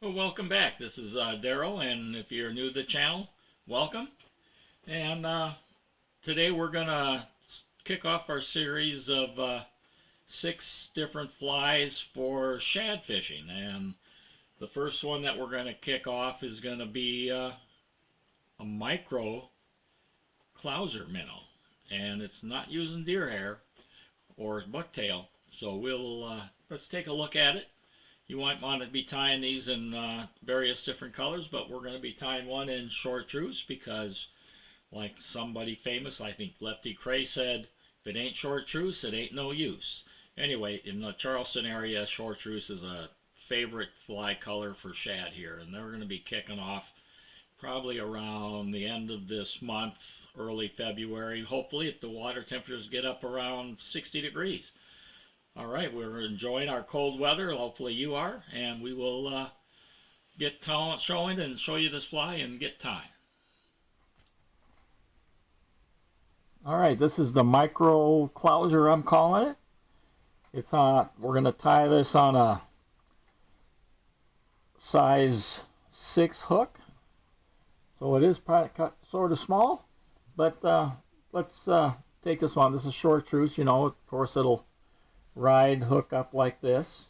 Well, welcome back. This is Daryl, and if you're new to the channel, welcome. And today we're going to kick off our series of 6 different flies for shad fishing. And the first one that we're going to kick off is going to be a Micro-Clouser Minnow. And it's not using deer hair or bucktail. So let's take a look at it. You might want to be tying these in various different colors, but we're going to be tying one in Chartreuse because, like somebody famous, I think Lefty Cray said, if it ain't Chartreuse, it ain't no use. Anyway, in the Charleston area, Chartreuse is a favorite fly color for shad here, and they're going to be kicking off probably around the end of this month, early February, hopefully if the water temperatures get up around 60 degrees. All right, we're enjoying our cold weather. Hopefully you are, and we will get talent showing and show you this fly and get time. All right, this is the Micro-Clouser, I'm calling it. It's we're going to tie this on a size 6 hook, so it is sort of small. But let's take this one. This is Chartreuse. You know, of course it'll ride hook up like this,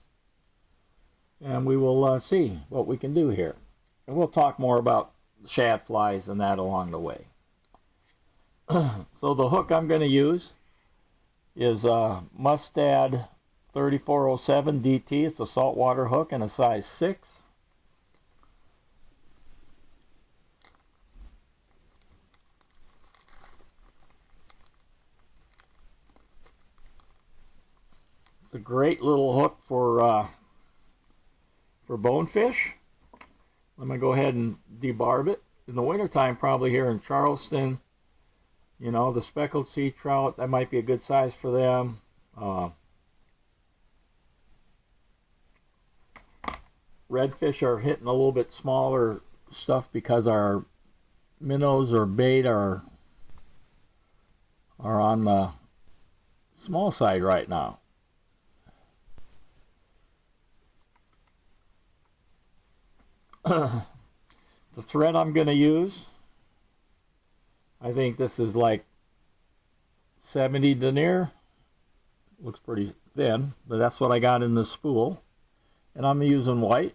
and we will see what we can do here, and we'll talk more about shad flies and that along the way. So the hook I'm going to use is Mustad 3407 DT. It's a saltwater hook and a size 6. A great little hook for bonefish. I'm going to go ahead and debarb it. In the wintertime, probably here in Charleston, you know, the speckled sea trout, that might be a good size for them. Redfish are hitting a little bit smaller stuff because our minnows or bait are on the small side right now. The thread I'm going to use, I think this is like 70 denier. Looks pretty thin, but that's what I got in the spool. And I'm using white.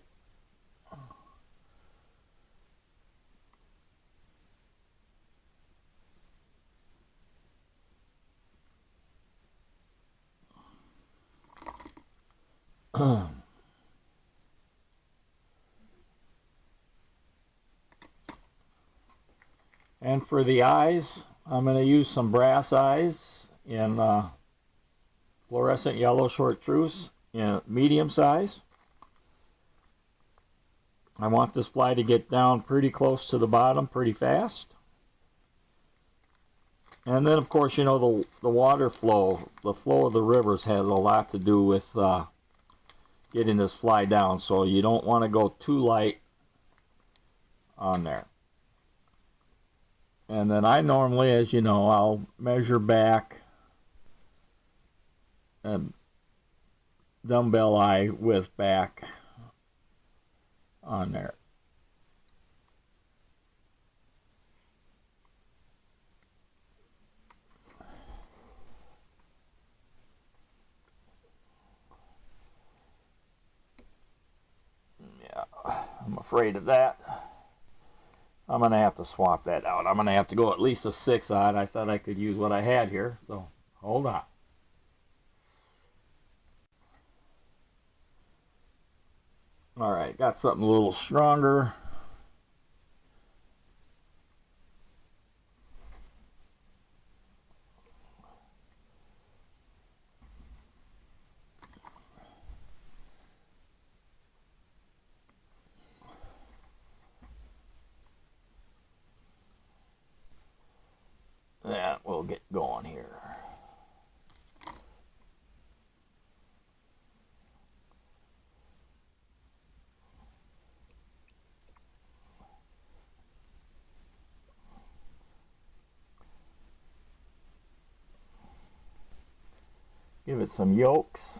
And for the eyes, I'm going to use some brass eyes in fluorescent yellow Chartreuse in medium size. I want this fly to get down pretty close to the bottom pretty fast. And then, of course, you know, the water flow, the flow of the rivers has a lot to do with getting this fly down. So you don't want to go too light on there. And then I normally, as you know, I'll measure back and dumbbell eye width back on there. Yeah, I'm afraid of that. I'm going to have to swap that out. I'm going to have to go at least a 6 on. I thought I could use what I had here, so hold on. All right, got something a little stronger. That will get going here. Give it some yolks.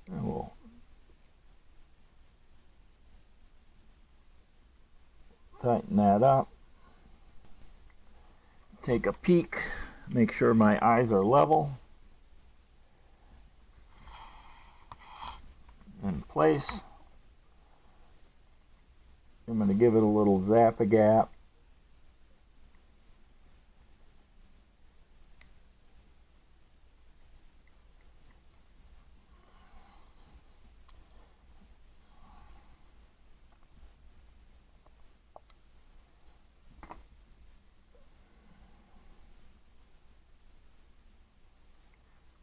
And we'll tighten that up. Take a peek, make sure my eyes are level. In place. I'm going to give it a little zap-a-gap.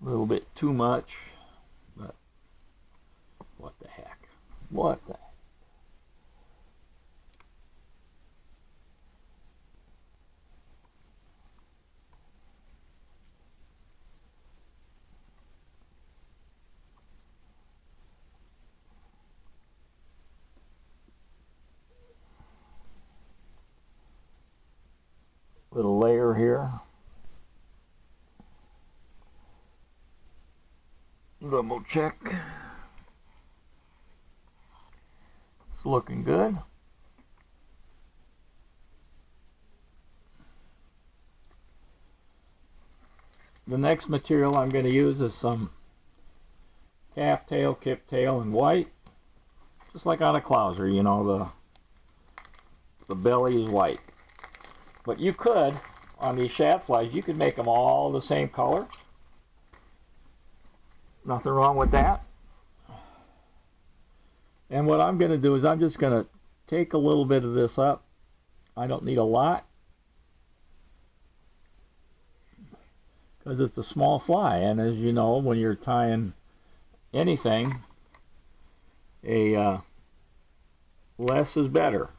A little bit too much, but what the heck? What the heck? Little layer here. Double check. It's looking good. The next material I'm going to use is some calf tail, kip tail, and white. Just like on a clouser, you know, the belly is white. But you could, on these shad flies, you could make them all the same color. Nothing wrong with that. And what I'm going to do is I'm just going to take a little bit of this up. I don't need a lot, because it's a small fly, and as you know, when you're tying anything, less is better.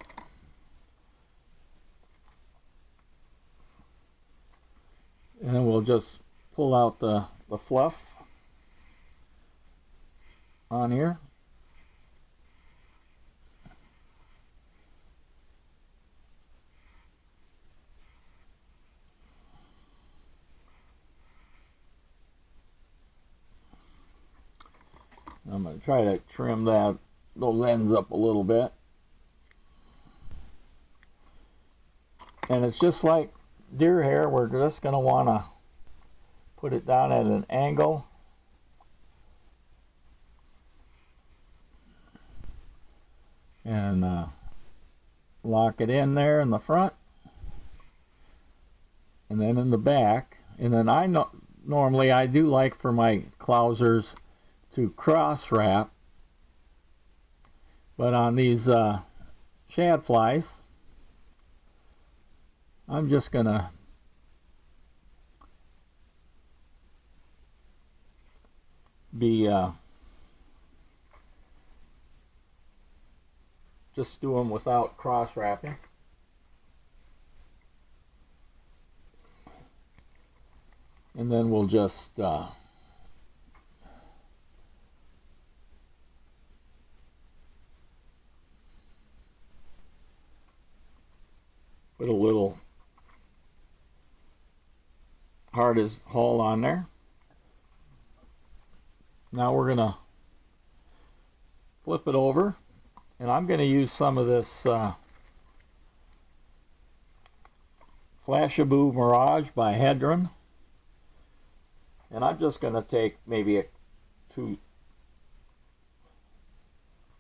And then we'll just pull out the fluff on here. I'm going to try to trim those ends up a little bit. And it's just like deer hair, we're just going to want to put it down at an angle. And lock it in there in the front. And then in the back. And then normally I do like for my clousers to cross wrap, but on these shad flies I'm just gonna be just do them without cross wrapping. And then we'll just put a little hardest hull on there. Now we're gonna flip it over, and I'm gonna use some of this Flashabou Mirage by Hedron, and I'm just gonna take maybe two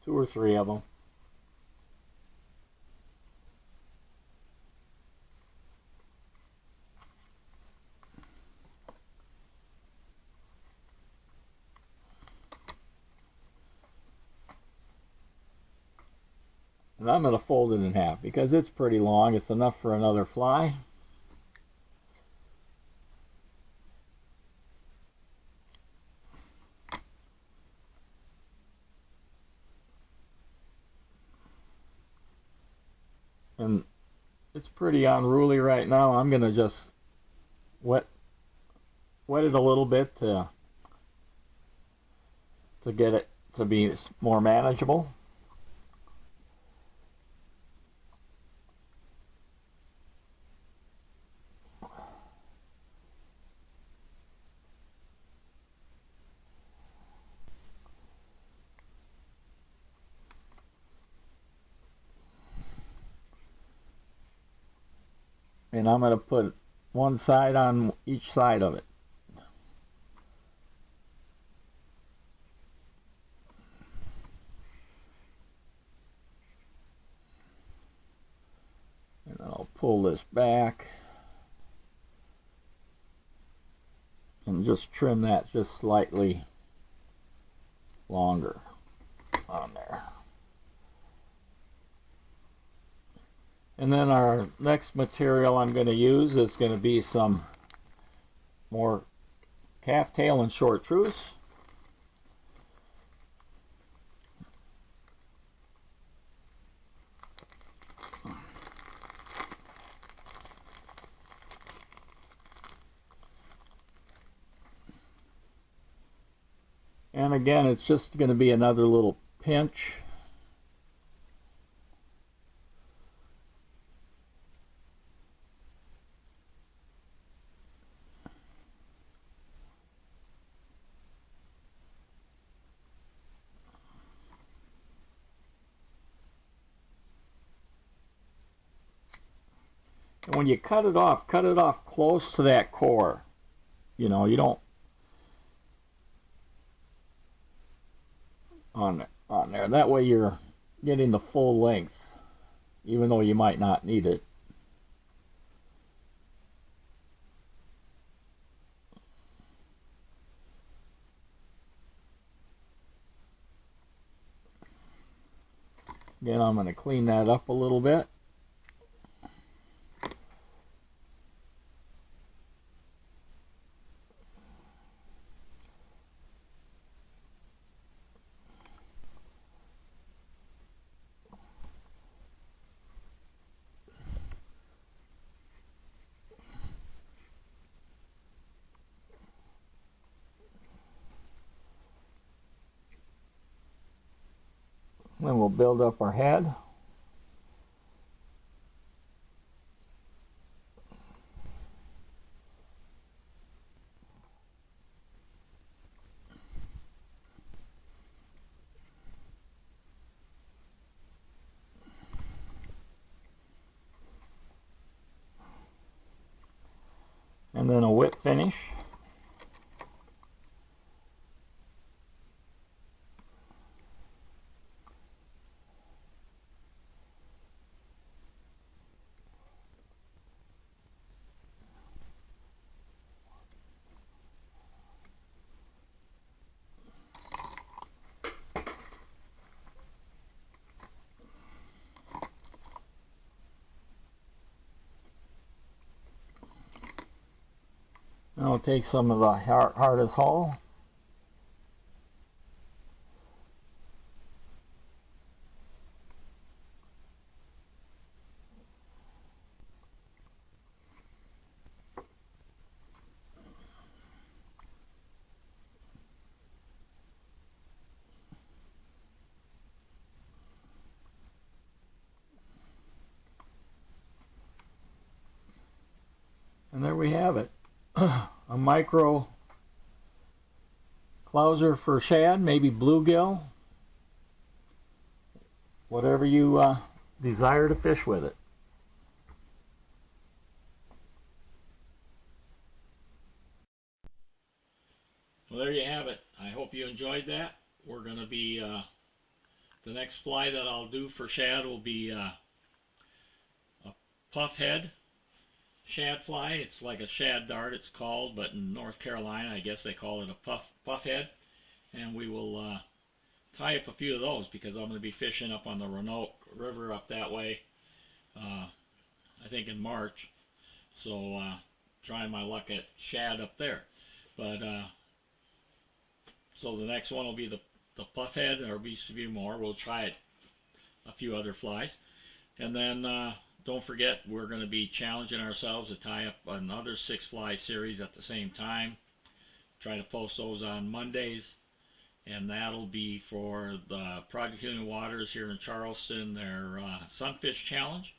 or three of them. And I'm going to fold it in half because it's pretty long. It's enough for another fly. And it's pretty unruly right now. I'm going to just wet it a little bit to get it to be more manageable. and I'm going to put one side on each side of it. And I'll pull this back and just trim that just slightly longer on there. And then our next material I'm going to use is going to be some more calf tail and Chartreuse. And again, it's just going to be another little pinch. And when you cut it off close to that core. You know, you don't on there. That way you're getting the full length, even though you might not need it. Again, I'm going to clean that up a little bit. Then we'll build up our head. And then a whip finish. I'll take some of the hardest hull. And there we have it. A Micro-Clouser for shad, maybe bluegill, whatever you desire to fish with it. Well, there you have it. I hope you enjoyed that. We're going to be, the next fly that I'll do for shad will be a puff head shad fly. It's like a shad dart, it's called, but in North Carolina, I guess they call it a puff head. And we will tie up a few of those because I'm going to be fishing up on the Roanoke River up that way, I think in March. So trying my luck at shad up there. But so the next one will be the puff head. There'll be a few more. We'll try it, a few other flies. And then don't forget, we're going to be challenging ourselves to tie up another 6 fly series at the same time. Try to post those on Mondays. And that'll be for the Project Healing Waters here in Charleston, their Sunfish Challenge.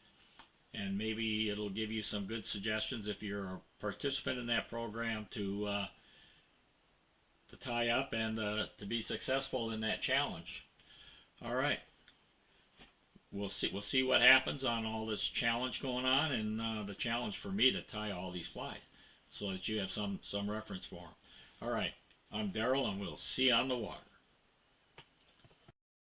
And maybe it'll give you some good suggestions if you're a participant in that program to tie up and to be successful in that challenge. All right. we'll see what happens on all this challenge going on, and the challenge for me to tie all these flies, so that you have some reference for them. All right, I'm Daryl, and we'll see you on the water.